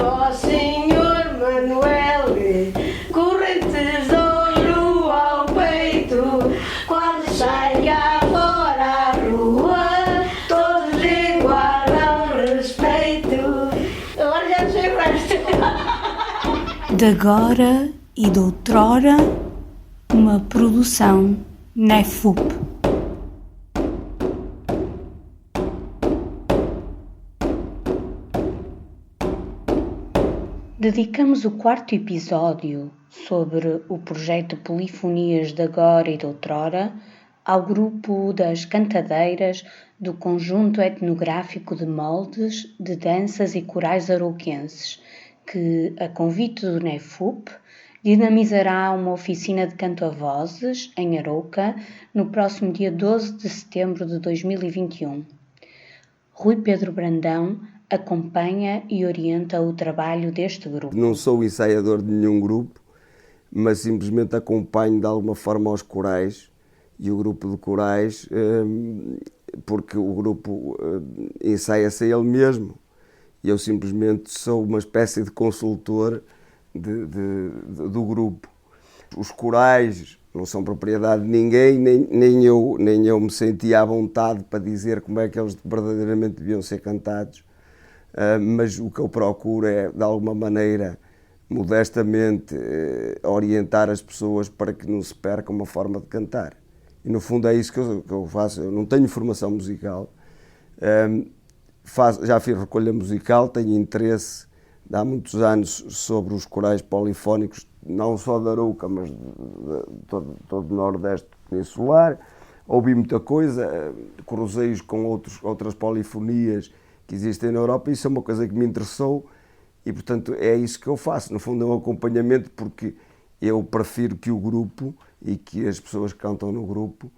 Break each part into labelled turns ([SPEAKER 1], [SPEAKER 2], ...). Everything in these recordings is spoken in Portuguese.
[SPEAKER 1] Ó Senhor Manuel, correntes de ouro ao peito, quando saia fora à rua, todos lhe guardam respeito. Agora já sei o resto.
[SPEAKER 2] De agora e de outrora, uma produção NEFUP. Dedicamos o quarto episódio sobre o projeto Polifonias de Agora e de Outrora ao grupo das cantadeiras do Conjunto Etnográfico de Moldes de Danças e Corais Arouquenses, que, a convite do NEFUP, dinamizará uma oficina de canto a vozes em Arouca no próximo dia 12 de setembro de 2021. Rui Pedro Brandão acompanha e orienta o trabalho deste grupo.
[SPEAKER 3] Não sou ensaiador de nenhum grupo, mas simplesmente acompanho de alguma forma aos corais e o grupo de corais, porque o grupo ensaia-se a ele mesmo. E eu simplesmente sou uma espécie de consultor do grupo. Os corais não são propriedade de ninguém, nem eu me sentia à vontade para dizer como é que eles verdadeiramente deviam ser cantados. Mas o que eu procuro é, de alguma maneira, modestamente, orientar as pessoas para que não se perca uma forma de cantar. E, no fundo, é isso que eu faço. Eu não tenho formação musical, já fiz recolha musical, tenho interesse há muitos anos sobre os corais polifónicos, não só da Arouca, mas de todo o Nordeste peninsular. Ouvi muita coisa, cruzei com outras polifonias que existem na Europa, e isso é uma coisa que me interessou e, portanto, é isso que eu faço. No fundo, é um acompanhamento, porque eu prefiro que o grupo e que as pessoas que cantam no grupo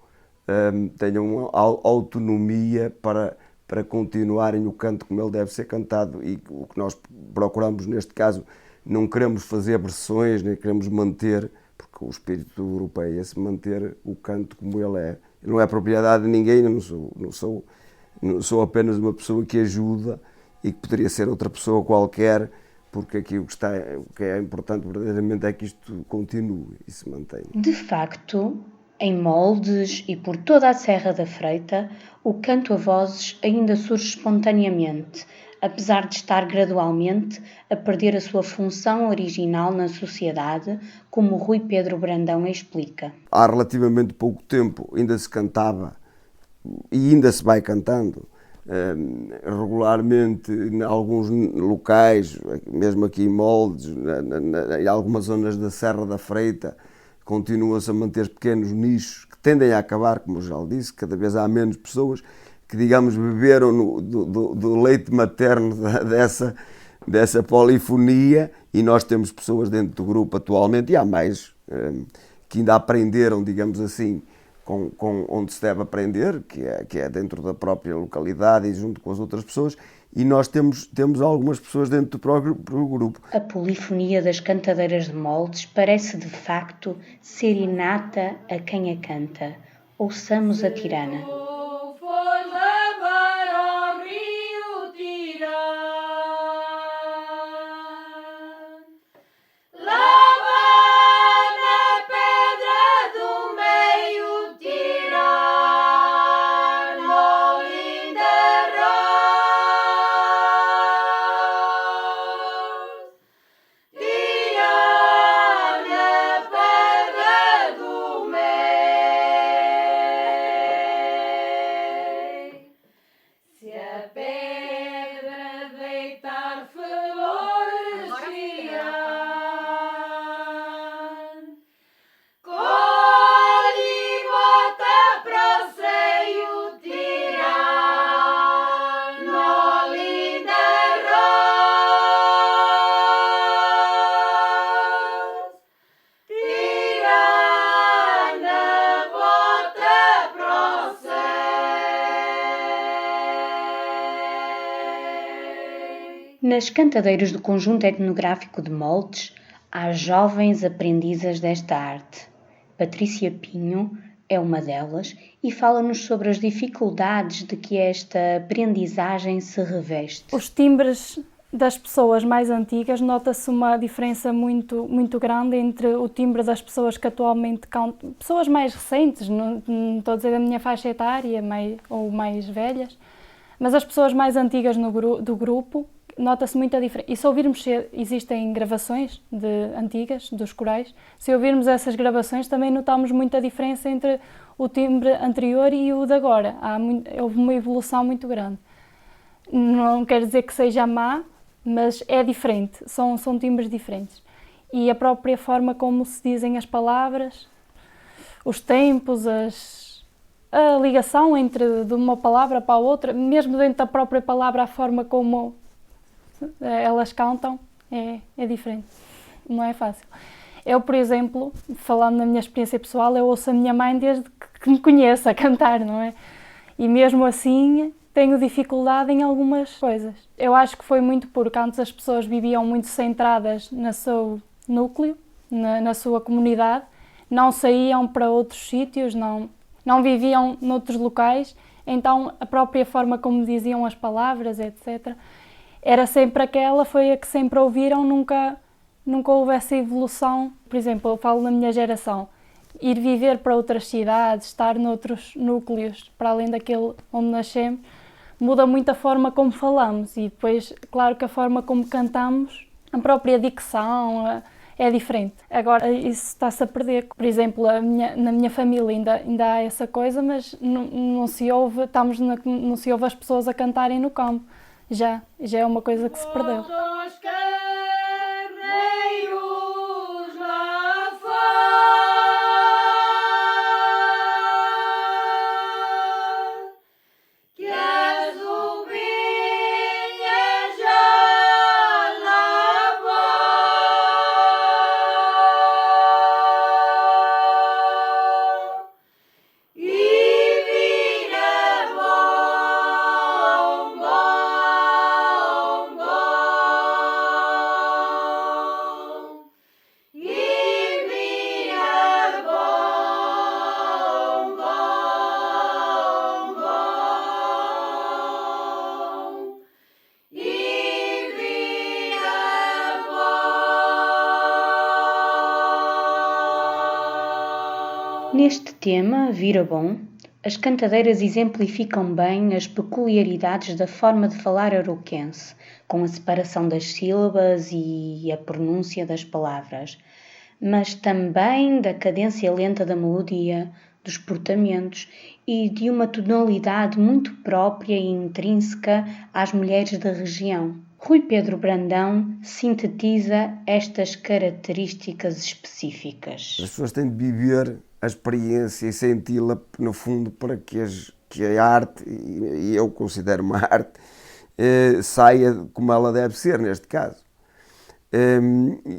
[SPEAKER 3] tenham autonomia para continuarem o canto como ele deve ser cantado. E o que nós procuramos neste caso, não queremos fazer versões, nem queremos manter, porque o espírito do grupo é esse, manter o canto como ele é. Ele não é propriedade de ninguém, eu não sou apenas uma pessoa que ajuda e que poderia ser outra pessoa qualquer, porque aqui o que é importante verdadeiramente é que isto continue e se mantenha.
[SPEAKER 2] De facto, em Moldes e por toda a Serra da Freita, o canto a vozes ainda surge espontaneamente, apesar de estar gradualmente a perder a sua função original na sociedade, como Rui Pedro Brandão explica.
[SPEAKER 3] Há relativamente pouco tempo ainda se cantava e ainda se vai cantando regularmente em alguns locais, mesmo aqui em Moldes, em algumas zonas da Serra da Freita, continua-se a manter pequenos nichos que tendem a acabar, como eu já lhe disse, cada vez há menos pessoas que, digamos, beberam do leite materno dessa polifonia, e nós temos pessoas dentro do grupo atualmente, e há mais, que ainda aprenderam, digamos assim, com onde se deve aprender, que é dentro da própria localidade e junto com as outras pessoas, e nós temos algumas pessoas dentro do próprio grupo.
[SPEAKER 2] A polifonia das cantadeiras de Moldes parece de facto ser inata a quem a canta. Ouçamos a tirana. Nas cantadeiras do Conjunto Etnográfico de Moldes, há jovens aprendizas desta arte. Patrícia Pinho é uma delas e fala-nos sobre as dificuldades de que esta aprendizagem se reveste.
[SPEAKER 4] Os timbres das pessoas mais antigas, nota-se uma diferença muito, muito grande entre o timbre das pessoas que atualmente cantam, pessoas mais recentes, não estou a dizer da minha faixa etária ou mais velhas, mas as pessoas mais antigas do grupo, nota-se muita diferença. E se ouvirmos, existem gravações antigas dos corais, se ouvirmos essas gravações também notamos muita diferença entre o timbre anterior e o de agora. Houve uma evolução muito grande. Não quer dizer que seja má, mas é diferente, são timbres diferentes. E a própria forma como se dizem as palavras, os tempos, a ligação de uma palavra para a outra, mesmo dentro da própria palavra, a forma como elas cantam é diferente, não é fácil. Eu, por exemplo, falando na minha experiência pessoal, eu ouço a minha mãe desde que me conheço a cantar, não é? E mesmo assim tenho dificuldade em algumas coisas. Eu acho que foi muito porque antes as pessoas viviam muito centradas no seu núcleo, na sua comunidade, não saíam para outros sítios, não viviam noutros locais, então a própria forma como diziam as palavras, etc., era sempre foi a que sempre ouviram, nunca houve essa evolução. Por exemplo, eu falo na minha geração, ir viver para outras cidades, estar noutros núcleos, para além daquele onde nascemos, muda muito a forma como falamos e depois, claro que a forma como cantamos, a própria dicção é diferente. Agora isso está-se a perder. Por exemplo, na minha família ainda há essa coisa, mas não se ouve as pessoas a cantarem no campo. Já é uma coisa que se perdeu.
[SPEAKER 2] Neste tema, Vira Bom, as cantadeiras exemplificam bem as peculiaridades da forma de falar arauquense, com a separação das sílabas e a pronúncia das palavras, mas também da cadência lenta da melodia, dos portamentos e de uma tonalidade muito própria e intrínseca às mulheres da região. Rui Pedro Brandão sintetiza estas características específicas.
[SPEAKER 3] As pessoas têm de viver a experiência e senti-la, no fundo, para que a arte, e eu considero uma arte, saia como ela deve ser, neste caso.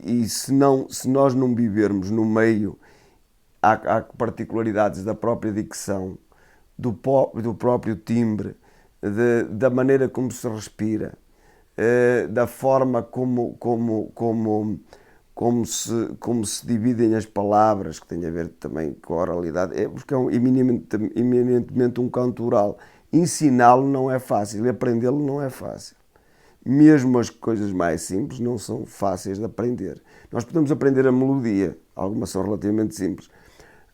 [SPEAKER 3] E se nós não vivermos no meio, há particularidades da própria dicção, do próprio timbre, da maneira como se respira, da forma como se dividem as palavras, que tem a ver também com a oralidade, porque é eminentemente um canto oral. Ensiná-lo não é fácil, aprendê-lo não é fácil. Mesmo as coisas mais simples não são fáceis de aprender. Nós podemos aprender a melodia, algumas são relativamente simples.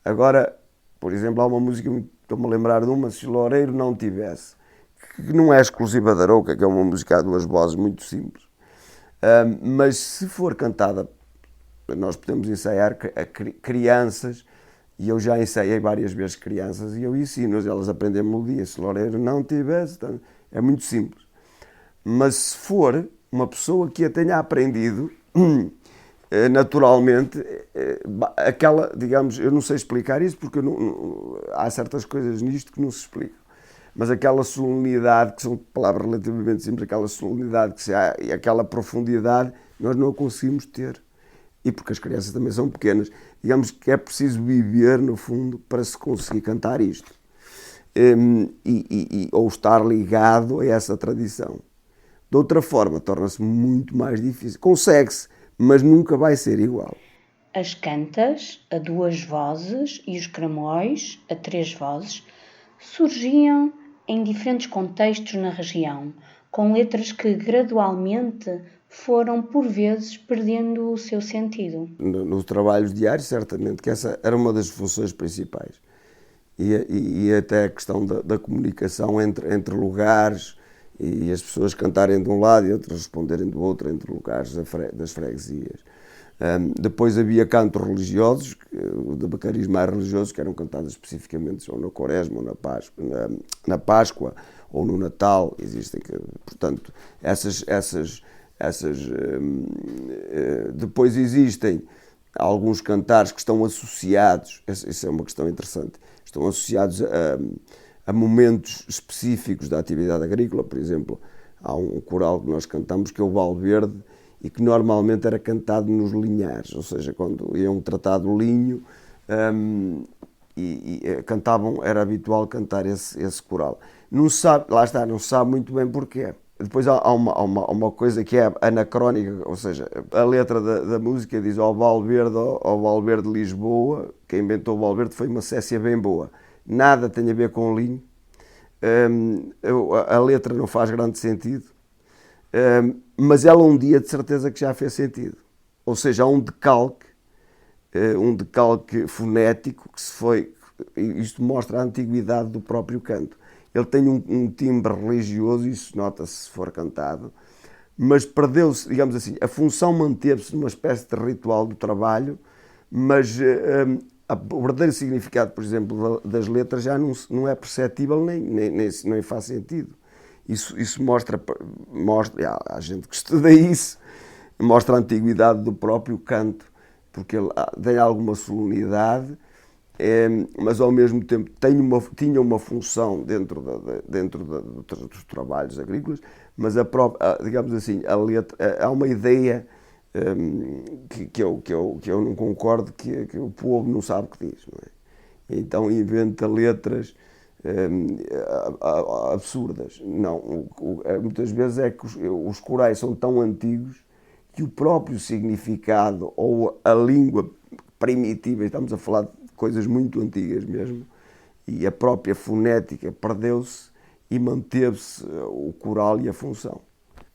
[SPEAKER 3] Agora, por exemplo, há uma música, estou-me a lembrar de uma, Se o Loureiro Não Tivesse, que não é exclusiva da Arouca, que é uma música a duas vozes muito simples. Mas se for cantada, nós podemos ensaiar a crianças, e eu já ensaiei várias vezes crianças, e eu ensino-as, elas aprendem a melodia. Se o Loureiro não tivesse, é muito simples. Mas se for uma pessoa que a tenha aprendido, naturalmente, aquela, digamos, eu não sei explicar isso, porque há certas coisas nisto que não se explicam, mas aquela solenidade, que são palavras relativamente simples, aquela solenidade e aquela profundidade, nós não a conseguimos ter. E porque as crianças também são pequenas. Digamos que é preciso viver, no fundo, para se conseguir cantar isto. Ou estar ligado a essa tradição. De outra forma, torna-se muito mais difícil. Consegue-se, mas nunca vai ser igual.
[SPEAKER 2] As cantas, a duas vozes, e os cramóis, a três vozes, surgiam em diferentes contextos na região, com letras que gradualmente foram, por vezes, perdendo o seu sentido.
[SPEAKER 3] Nos trabalhos diários, certamente, que essa era uma das funções principais. E até a questão da comunicação entre lugares e as pessoas cantarem de um lado e outras responderem do outro, entre lugares das freguesias. Depois havia cantos religiosos, de cariz mais religioso, que eram cantados especificamente ou na Quaresma, ou na Páscoa, ou no Natal. Existem, portanto, depois existem alguns cantares que estão associados, isso é uma questão interessante, estão associados a momentos específicos da atividade agrícola. Por exemplo, há um coral que nós cantamos que é o Valverde, e que normalmente era cantado nos linhares, ou seja, quando iam tratar do linho, cantavam, era habitual cantar esse coral. Não se sabe, lá está, não se sabe muito bem porquê. Depois há uma coisa que é anacrónica, ou seja, a letra da música diz ao Valverde Lisboa, quem inventou o Valverde foi uma Cécia bem boa. Nada tem a ver com linho, a letra não faz grande sentido, mas ela um dia de certeza que já fez sentido. Ou seja, há um decalque fonético que se foi, isto mostra a antiguidade do próprio canto. Ele tem um timbre religioso, isso nota-se se for cantado, mas perdeu-se, digamos assim, a função manteve-se numa espécie de ritual do trabalho, mas o verdadeiro significado, por exemplo, das letras já não é perceptível, nem faz sentido. Isso mostra, há gente que estuda isso, mostra a antiguidade do próprio canto, porque ele tem alguma solenidade, mas ao mesmo tempo tinha uma função dentro dos trabalhos agrícolas, mas digamos assim, a letra, há uma ideia que eu não concordo, que o povo não sabe o que diz, não é? Então inventa letras absurdas. Não, muitas vezes é que os corais são tão antigos que o próprio significado ou a língua primitiva, estamos a falar de coisas muito antigas mesmo, e a própria fonética perdeu-se e manteve-se o coral e a função.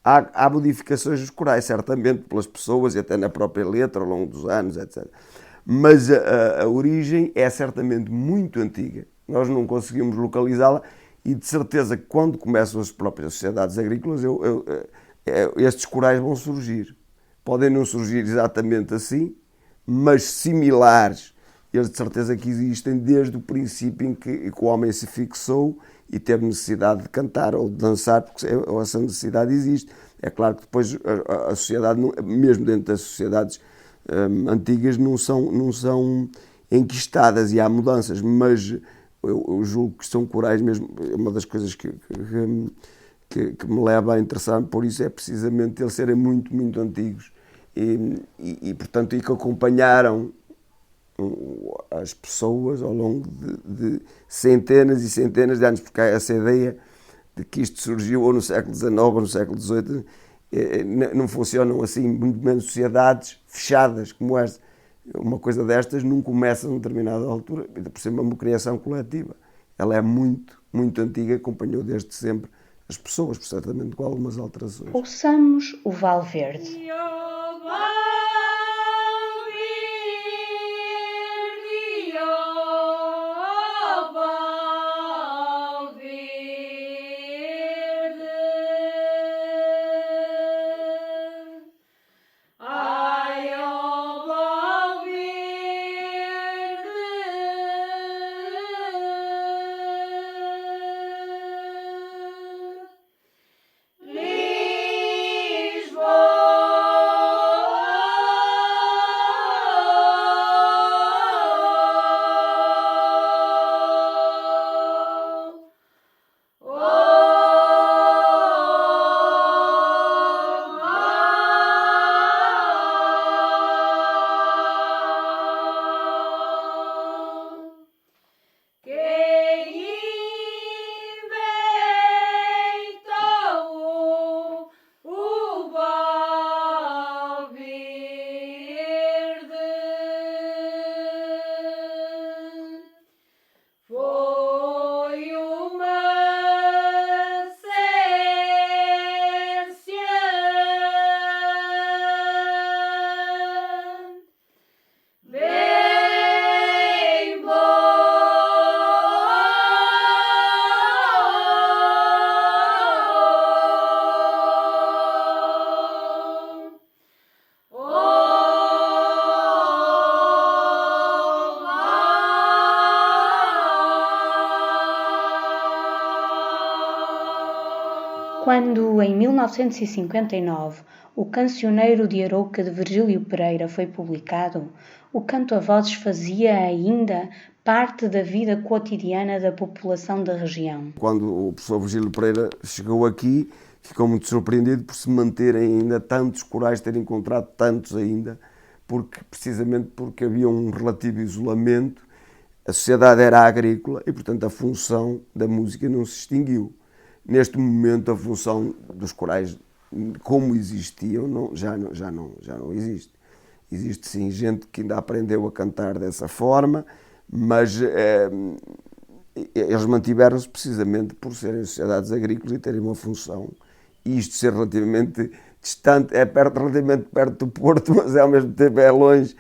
[SPEAKER 3] Há modificações dos corais, certamente, pelas pessoas e até na própria letra ao longo dos anos, etc. Mas a origem é certamente muito antiga. Nós não conseguimos localizá-la e, de certeza, que quando começam as próprias sociedades agrícolas, estes corais vão surgir. Podem não surgir exatamente assim, mas similares. Eles, de certeza, que existem desde o princípio em que o homem se fixou e teve necessidade de cantar ou de dançar, porque essa necessidade existe. É claro que depois a sociedade, mesmo dentro das sociedades antigas, não são enquistadas e há mudanças, mas eu julgo que são corais mesmo. Uma das coisas que me leva a interessar-me por isso é precisamente eles serem muito, muito antigos e portanto, que acompanharam as pessoas ao longo de centenas e centenas de anos, porque há essa ideia de que isto surgiu ou no século XIX ou no século XVIII. Não funcionam assim, muito menos sociedades fechadas como esta. Uma coisa destas não começa numa determinada altura, por ser uma criação coletiva. Ela é muito, muito antiga, acompanhou desde sempre as pessoas, certamente com algumas alterações.
[SPEAKER 2] Ouçamos o Valverde.
[SPEAKER 1] Lisboa.
[SPEAKER 2] Quando, em 1959, o Cancioneiro de Arouca de Virgílio Pereira foi publicado, o canto a vozes fazia ainda parte da vida cotidiana da população da região.
[SPEAKER 3] Quando o professor Virgílio Pereira chegou aqui, ficou muito surpreendido por se manterem ainda tantos corais, ter encontrado tantos ainda, precisamente porque havia um relativo isolamento, a sociedade era agrícola e, portanto, a função da música não se extinguiu. Neste momento, a função dos corais, como existiam, já não existe. Existe sim gente que ainda aprendeu a cantar dessa forma, mas eles mantiveram-se precisamente por serem sociedades agrícolas e terem uma função. E isto ser relativamente distante, relativamente perto do Porto, mas ao mesmo tempo é longe,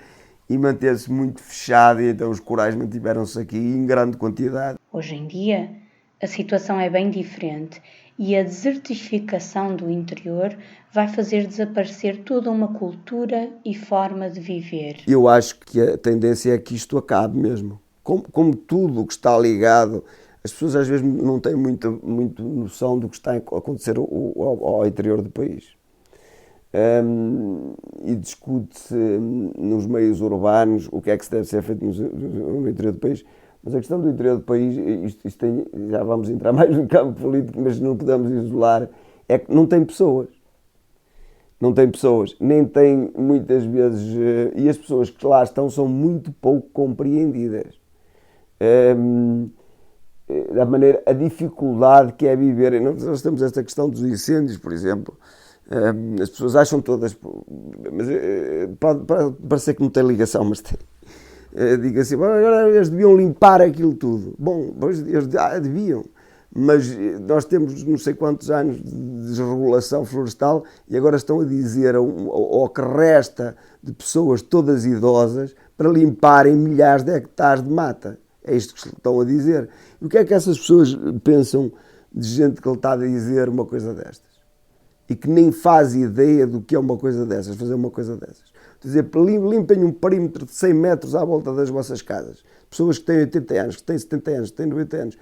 [SPEAKER 3] e manter-se muito fechado, e então os corais mantiveram-se aqui em grande quantidade.
[SPEAKER 2] Hoje em dia, a situação é bem diferente e a desertificação do interior vai fazer desaparecer toda uma cultura e forma de viver.
[SPEAKER 3] Eu acho que a tendência é que isto acabe mesmo. Como tudo o que está ligado, as pessoas às vezes não têm muita noção do que está a acontecer ao interior do país. E discute-se nos meios urbanos o que é que se deve ser feito no interior do país. Mas a questão do interior do país, já vamos entrar mais no campo político, mas não podemos isolar, é que não tem pessoas. Não tem pessoas, nem tem muitas vezes, e as pessoas que lá estão são muito pouco compreendidas. A dificuldade que é viver. Nós temos esta questão dos incêndios, por exemplo. As pessoas acham todas, mas pode parecer que não tem ligação, mas tem. Digo assim, agora eles deviam limpar aquilo tudo. Bom, eles deviam, mas nós temos não sei quantos anos de desregulação florestal e agora estão a dizer ao que resta de pessoas todas idosas para limparem milhares de hectares de mata. É isto que estão a dizer. E o que é que essas pessoas pensam de gente que lhe está a dizer uma coisa destas? E que nem faz ideia do que é uma coisa dessas, fazer uma coisa dessas. Dizer, limpem um perímetro de 100 metros à volta das vossas casas. Pessoas que têm 80 anos, que têm 70 anos, que têm 90 anos.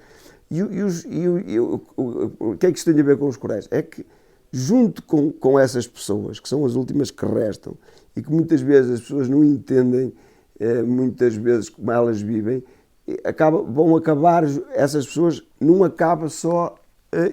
[SPEAKER 3] O que é que isto tem a ver com os corais? É que, junto com essas pessoas, que são as últimas que restam, e que muitas vezes as pessoas não entendem, muitas vezes, como elas vivem, vão acabar, essas pessoas, não acaba só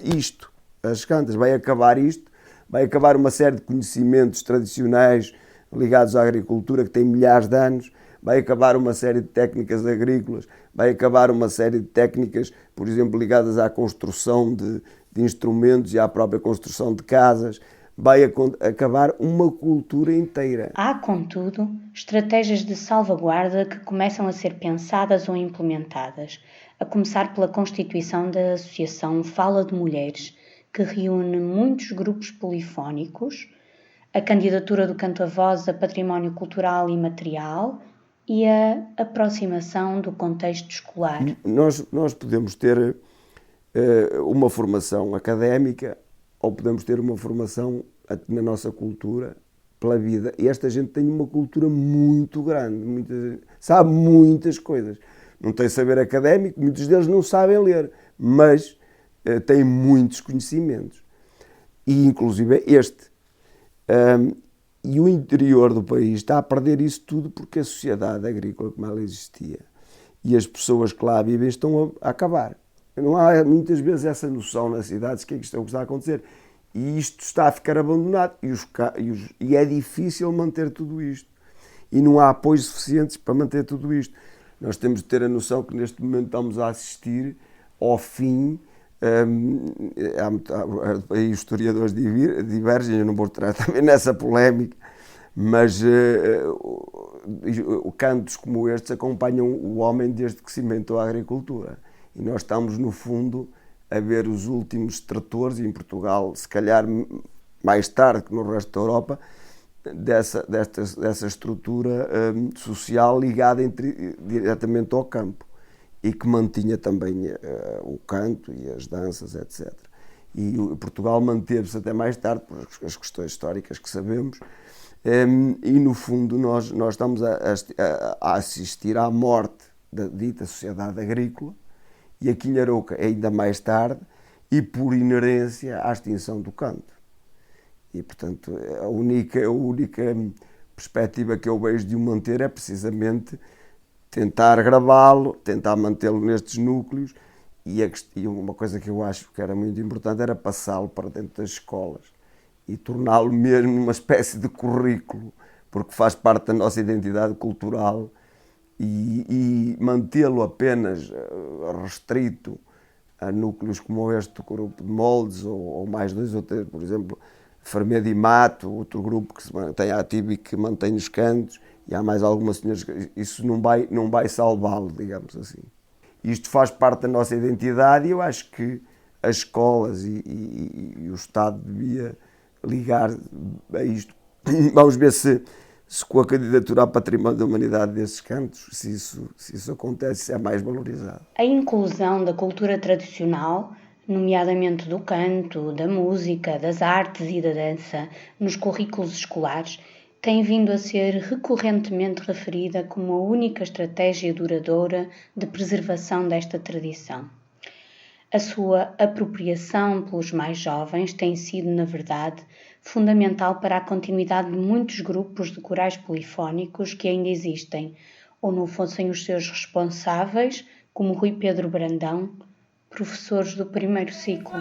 [SPEAKER 3] isto, as cantas, vai acabar isto, vai acabar uma série de conhecimentos tradicionais ligados à agricultura que têm milhares de anos, vai acabar uma série de técnicas agrícolas, vai acabar uma série de técnicas, por exemplo, ligadas à construção de instrumentos e à própria construção de casas, vai acabar uma cultura inteira.
[SPEAKER 2] Há, contudo, estratégias de salvaguarda que começam a ser pensadas ou implementadas, a começar pela constituição da Associação Fala de Mulheres, que reúne muitos grupos polifónicos, a candidatura do canto a voz a património cultural e material e a aproximação do contexto escolar.
[SPEAKER 3] Nós podemos ter uma formação académica ou podemos ter uma formação na nossa cultura, pela vida. E esta gente tem uma cultura muito grande, sabe muitas coisas. Não tem saber académico, muitos deles não sabem ler, mas têm muitos conhecimentos. E inclusive este. E o interior do país está a perder isso tudo porque a sociedade agrícola, como ela existia, e as pessoas que lá vivem estão a acabar. Não há muitas vezes essa noção nas cidades que é isto é o que está a acontecer. E isto está a ficar abandonado e é difícil manter tudo isto. E não há apoios suficientes para manter tudo isto. Nós temos de ter a noção que neste momento estamos a assistir ao fim. Aí os historiadores divergem, eu não vou entrar também nessa polémica, mas cantos como estes acompanham o homem desde que cimentou a agricultura. E nós estamos, no fundo, a ver os últimos tratores, e em Portugal, se calhar mais tarde que no resto da Europa, dessa estrutura social ligada diretamente ao campo. E que mantinha também o canto e as danças, etc. E Portugal manteve-se até mais tarde, por as questões históricas que sabemos, e no fundo nós estamos a assistir à morte da dita sociedade agrícola, e aqui em Arouca ainda mais tarde, e, por inerência, à extinção do canto. E, portanto, a única perspectiva que eu vejo de o manter é precisamente tentar gravá-lo, tentar mantê-lo nestes núcleos, e uma coisa que eu acho que era muito importante era passá-lo para dentro das escolas e torná-lo mesmo uma espécie de currículo, porque faz parte da nossa identidade cultural, e mantê-lo apenas restrito a núcleos como este grupo de moldes, ou mais 2 ou 3, por exemplo, Fermedo e Mato, outro grupo que se mantém ativo e que mantém os cantos, e há mais algumas senhoras, isso não vai salvá-lo, digamos assim. Isto faz parte da nossa identidade, e eu acho que as escolas e o Estado devia ligar a isto. Vamos ver se com a candidatura a Património da Humanidade desses cantos, se isso acontece, se é mais valorizado.
[SPEAKER 2] A inclusão da cultura tradicional, nomeadamente do canto, da música, das artes e da dança, nos currículos escolares, tem vindo a ser recorrentemente referida como a única estratégia duradoura de preservação desta tradição. A sua apropriação pelos mais jovens tem sido, na verdade, fundamental para a continuidade de muitos grupos de corais polifónicos que ainda existem, ou não fossem os seus responsáveis, como Rui Pedro Brandão, professores do primeiro ciclo.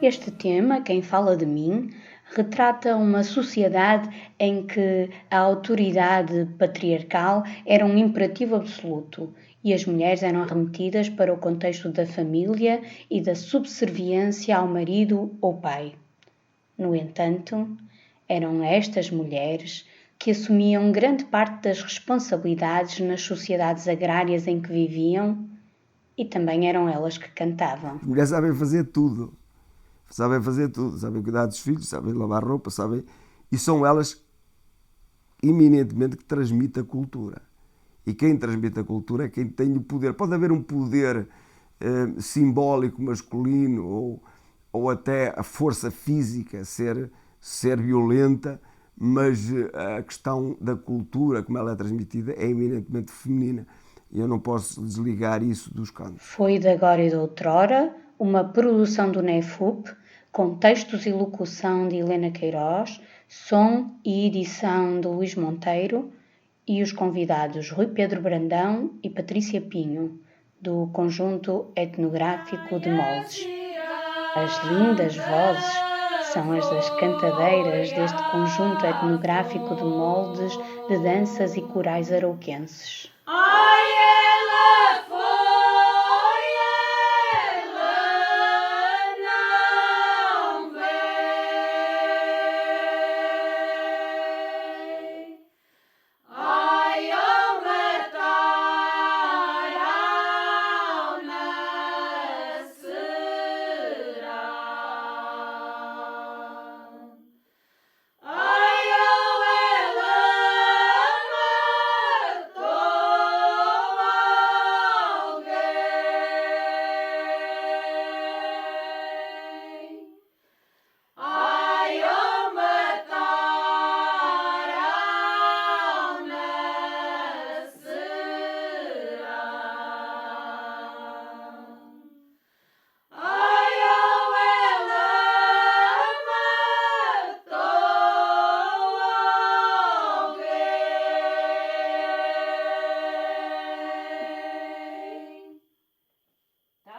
[SPEAKER 2] Este tema, Quem Fala de Mim, retrata uma sociedade em que a autoridade patriarcal era um imperativo absoluto e as mulheres eram remetidas para o contexto da família e da subserviência ao marido ou pai. No entanto, eram estas mulheres que assumiam grande parte das responsabilidades nas sociedades agrárias em que viviam, e também eram elas que cantavam.
[SPEAKER 3] As mulheres sabem fazer tudo. Sabem cuidar dos filhos, sabem lavar roupa, e são elas eminentemente que transmitem a cultura. E quem transmite a cultura é quem tem o poder. Pode haver um poder simbólico masculino, ou até a força física ser violenta, mas a questão da cultura, como ela é transmitida, é eminentemente feminina. E eu não posso desligar isso dos cantos.
[SPEAKER 2] Foi de agora e de outrora, uma produção do NEFUP, com textos e locução de Helena Queiroz, som e edição de Luís Monteiro, e os convidados Rui Pedro Brandão e Patrícia Pinho, do Conjunto Etnográfico de Moldes. As lindas vozes são as das cantadeiras deste Conjunto Etnográfico de Moldes de danças e corais arauquenses.